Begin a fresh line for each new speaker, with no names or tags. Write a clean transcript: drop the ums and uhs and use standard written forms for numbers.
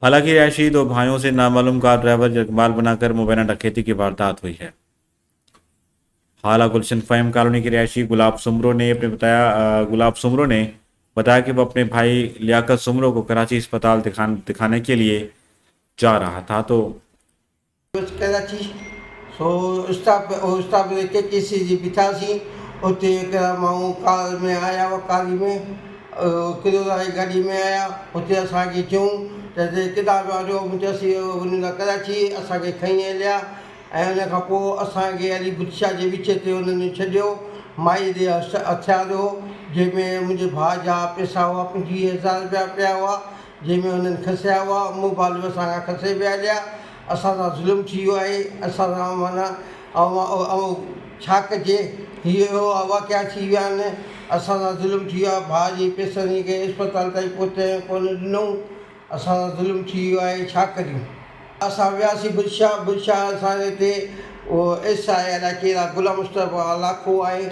हालांकि रिहायशी दो भाइयों से नामालूम कार ड्राइवर इकबाल बनाकर मुबैना डकैती की वारदात हुई है। हाला गुलशन फहीम कॉलोनी के रिहायशी गुलाब सुमरो ने बताया कि वो अपने भाई लियाकत सुमरो को कराची अस्पताल दिखाने के लिए जा रहा था तो
बस कराची सो स्टाफ के केसी जी बिठासी उते हिकिड़ा माण्हू कार में आया हुआ कारी में किरोड़ा जी गाॾी में आया उते असांखे चयूं त किथां पिया वञो चयोसीं वञूं था कराची असांखे खणी हलिया ऐं हुन खां पोइ असांखे अली बुदशाह जे विच ते हुननि छॾियो माई जे हथियार हो जंहिंमें मुंहिंजे भाउ जा पैसा हुआ 25,000 रुपया पिया हुआ जंहिंमें हुननि खसिया हुआ मोबाइल बि असां खां खसे पिया हलिया असां सां ज़ुल्म थी वियो आहे असां सां माना ऐं छा कजे इहो वाक़िया थी विया आहिनि असां सां ज़ुल्म थी वियो आहे भाउ जी पैसनि खे अस्पताल ताईं पहुते कोन ॾिनऊं असां सां ज़ुल्म थी वियो आहे छा करियूं असां वियासीं बुदशाह असांजे हिते उहो एस आहे अलाए कहिड़ा गुलाम मुस्तफ़ा इलाइक़ो आहे